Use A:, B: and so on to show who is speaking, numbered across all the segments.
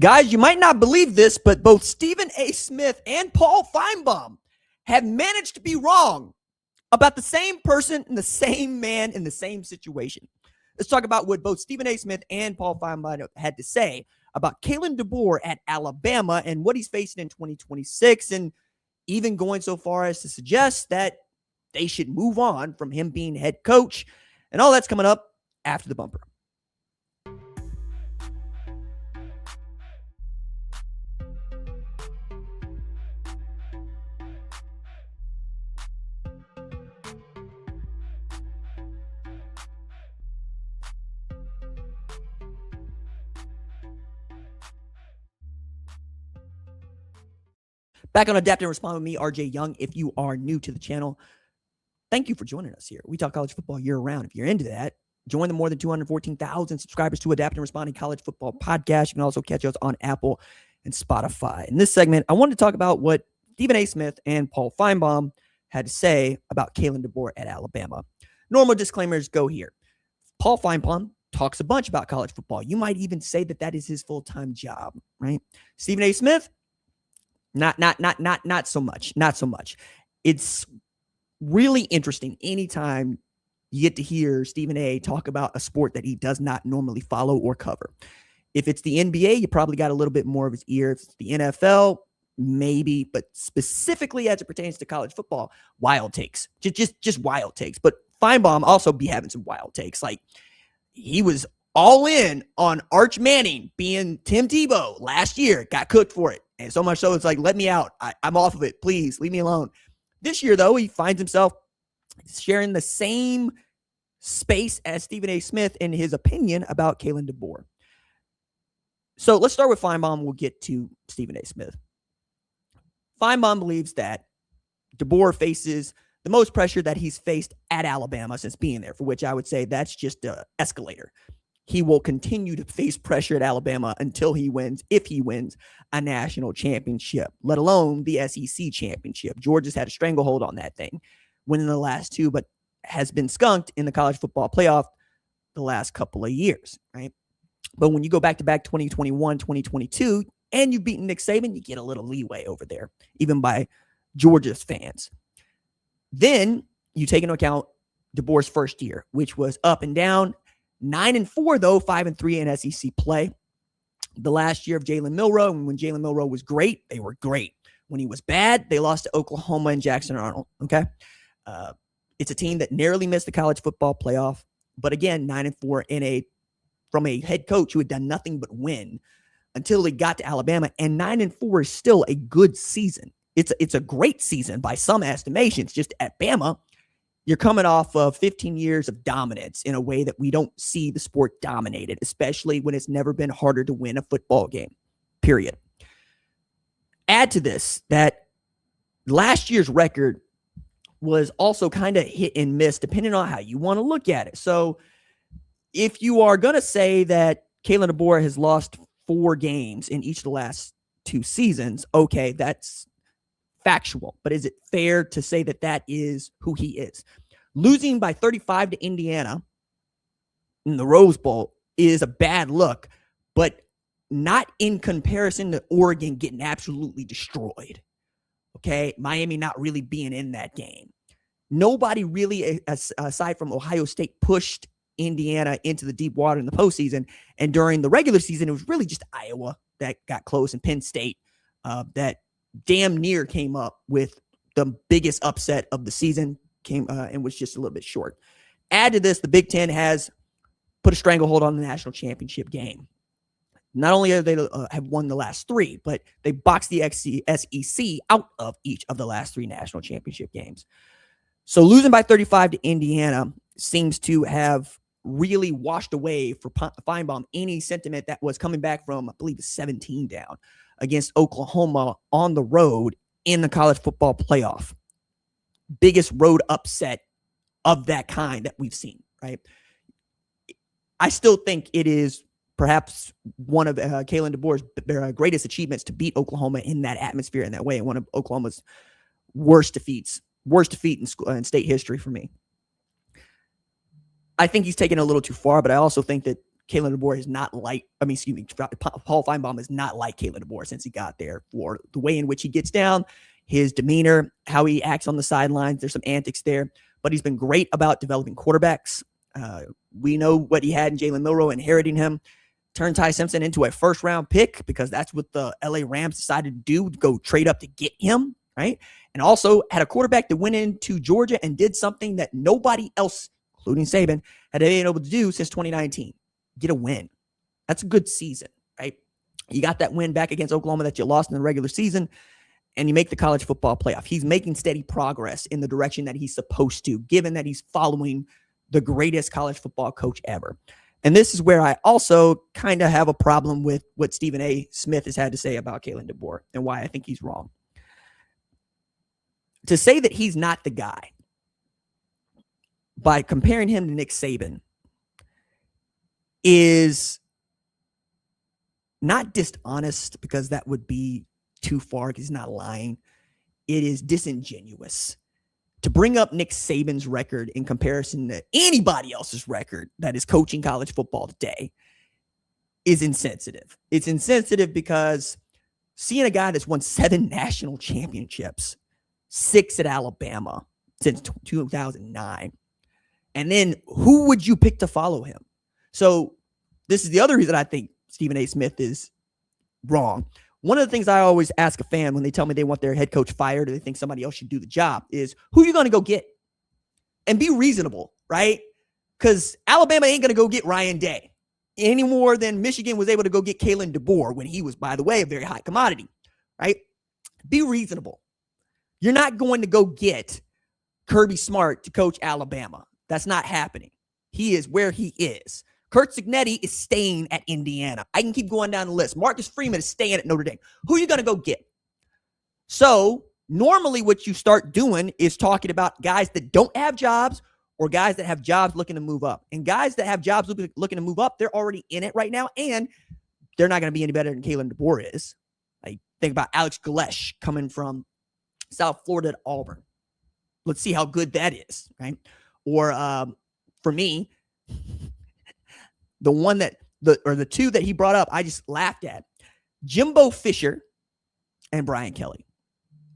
A: Guys, you might not believe this, but both Stephen A. Smith and Paul Finebaum have managed to be wrong about the same person and the same man in the same situation. Let's talk about what both Stephen A. Smith and Paul Finebaum had to say about Kalen DeBoer at Alabama and what he's facing in 2026, and even going so far as to suggest that they should move on from him being head coach. And all that's coming up after the bumper. Back on Adapt and Respond with me, RJ Young. If you are new to the channel, thank you for joining us here. We talk college football year-round. If you're into that, join the more than 214,000 subscribers to Adapt and Respond College Football Podcast. You can also catch us on Apple and Spotify. In this segment, I wanted to talk about what Stephen A. Smith and Paul Finebaum had to say about Kalen DeBoer at Alabama. Normal disclaimers go here. Paul Finebaum talks a bunch about college football. You might even say that that is his full-time job, right? Stephen A. Smith, not so much. Not so much. It's really interesting anytime you get to hear Stephen A. talk about a sport that he does not normally follow or cover. If it's the NBA, you probably got a little bit more of his ear. If it's the NFL, maybe, but specifically as it pertains to college football, wild takes. Just wild takes. But Finebaum also be having some wild takes. Like, he was all in on Arch Manning being Tim Tebow last year, got cooked for it. And so much so, it's like, let me out. I'm off of it. Please leave me alone. This year, though, he finds himself sharing the same space as Stephen A. Smith in his opinion about Kalen DeBoer. So let's start with Finebaum. We'll get to Stephen A. Smith. Finebaum believes that DeBoer faces the most pressure that he's faced at Alabama since being there, for which I would say that's just an escalator. He will continue to face pressure at Alabama until he wins, if he wins a national championship, let alone the SEC championship. Georgia's had a stranglehold on that thing, winning the last two, but has been skunked in the college football playoff the last couple of years, right? But when you go back-to-back 2021, 2022, and you've beaten Nick Saban, you get a little leeway over there, even by Georgia's fans. Then you take into account DeBoer's first year, which was up and down. 9-4, though, 5-3 in SEC play. The last year of Jalen Milroe, and when Jalen Milroe was great, they were great. When he was bad, they lost to Oklahoma and Jackson Arnold, okay? It's a team that narrowly missed the college football playoff, but again, 9-4 from a head coach who had done nothing but win until he got to Alabama, and 9-4 is still a good season. It's a great season by some estimations. Just at Bama, you're coming off of 15 years of dominance in a way that we don't see the sport dominated, especially when it's never been harder to win a football game, period. Add to this that last year's record was also kind of hit and miss, depending on how you want to look at it. So if you are going to say that Kalen DeBoer has lost 4 games in each of the last 2 seasons, okay, that's factual. But is it fair to say that that is who he is? Losing by 35 to Indiana in the Rose Bowl is a bad look, but not in comparison to Oregon getting absolutely destroyed. Okay, Miami not really being in that game. Nobody really, aside from Ohio State, pushed Indiana into the deep water in the postseason. And during the regular season, it was really just Iowa that got close, and Penn State that damn near came up with the biggest upset of the season, and was just a little bit short. Add to this, the Big Ten has put a stranglehold on the national championship game. Not only have they have won the last 3, but they boxed the SEC out of each of the last 3 national championship games. So losing by 35 to Indiana seems to have really washed away for Finebaum any sentiment that was coming back from, I believe, 17 down against Oklahoma on the road in the college football playoff. Biggest road upset of that kind that we've seen, right? I still think it is perhaps one of Kalen DeBoer's greatest achievements to beat Oklahoma in that atmosphere, in that way, and one of Oklahoma's worst defeat in state history for me. I think he's taken it a little too far, but I also think that Kalen DeBoer is not like, Paul Finebaum is not like Kalen DeBoer since he got there, for the way in which he gets down, his demeanor, how he acts on the sidelines. There's some antics there, but he's been great about developing quarterbacks. We know what he had in Jalen Milroe, inheriting him. Turned Ty Simpson into a first-round pick because that's what the LA Rams decided to do, to go trade up to get him, right? And also had a quarterback that went into Georgia and did something that nobody else, including Saban, had been able to do since 2019. Get a win. That's a good season, right? You got that win back against Oklahoma that you lost in the regular season, and you make the college football playoff. He's making steady progress in the direction that he's supposed to, given that he's following the greatest college football coach ever. And this is where I also kind of have a problem with what Stephen A. Smith has had to say about Kalen DeBoer and why I think he's wrong. To say that he's not the guy by comparing him to Nick Saban is not dishonest, because that would be too far, because he's not lying. It is disingenuous. To bring up Nick Saban's record in comparison to anybody else's record that is coaching college football today is insensitive. It's insensitive because seeing a guy that's won 7 national championships, 6 at Alabama since 2009, and then who would you pick to follow him? So this is the other reason I think Stephen A. Smith is wrong. One of the things I always ask a fan when they tell me they want their head coach fired or they think somebody else should do the job is, who are you going to go get? And be reasonable, right? Because Alabama ain't going to go get Ryan Day any more than Michigan was able to go get Kalen DeBoer when he was, by the way, a very high commodity, right? Be reasonable. You're not going to go get Kirby Smart to coach Alabama. That's not happening. He is where he is. Kurt Cignetti is staying at Indiana. I can keep going down the list. Marcus Freeman is staying at Notre Dame. Who are you going to go get? So normally what you start doing is talking about guys that don't have jobs or guys that have jobs looking to move up. And guys that have jobs looking to move up, they're already in it right now, and they're not going to be any better than Kalen DeBoer is. Like, think about Alex Galesh coming from South Florida to Auburn. Let's see how good that is, right? Or for me, the two that he brought up, I just laughed at. Jimbo Fisher and Brian Kelly.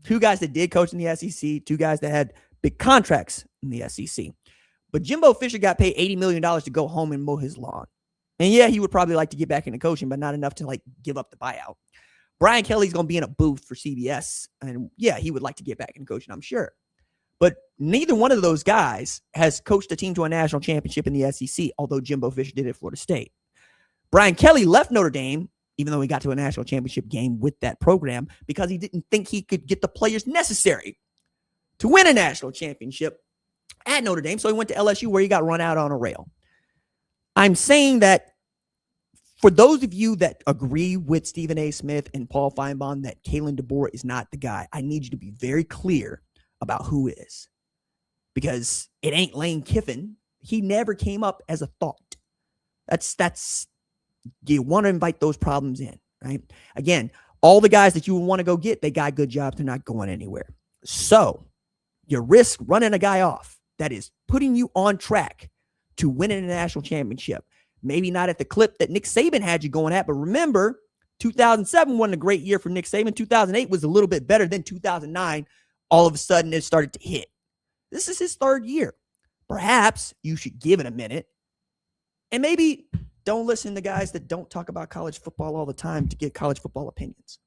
A: 2 guys that did coach in the SEC, 2 guys that had big contracts in the SEC. But Jimbo Fisher got paid $80 million to go home and mow his lawn. And yeah, he would probably like to get back into coaching, but not enough to like give up the buyout. Brian Kelly's going to be in a booth for CBS. And yeah, he would like to get back into coaching, I'm sure. But neither one of those guys has coached a team to a national championship in the SEC, although Jimbo Fisher did at Florida State. Brian Kelly left Notre Dame, even though he got to a national championship game with that program, because he didn't think he could get the players necessary to win a national championship at Notre Dame. So he went to LSU, where he got run out on a rail. I'm saying that for those of you that agree with Stephen A. Smith and Paul Finebaum that Kalen DeBoer is not the guy, I need you to be very clear about who is, because it ain't Lane Kiffin. He never came up as a thought. That's you want to invite those problems in, right? Again, all the guys that you want to go get, they got good jobs. They're not going anywhere. So you risk running a guy off that is putting you on track to winning a national championship. Maybe not at the clip that Nick Saban had you going at, but remember, 2007 wasn't a great year for Nick Saban. 2008 was a little bit better than 2009. All of a sudden, it started to hit. This is his 3rd year. Perhaps you should give it a minute. And maybe don't listen to guys that don't talk about college football all the time to get college football opinions.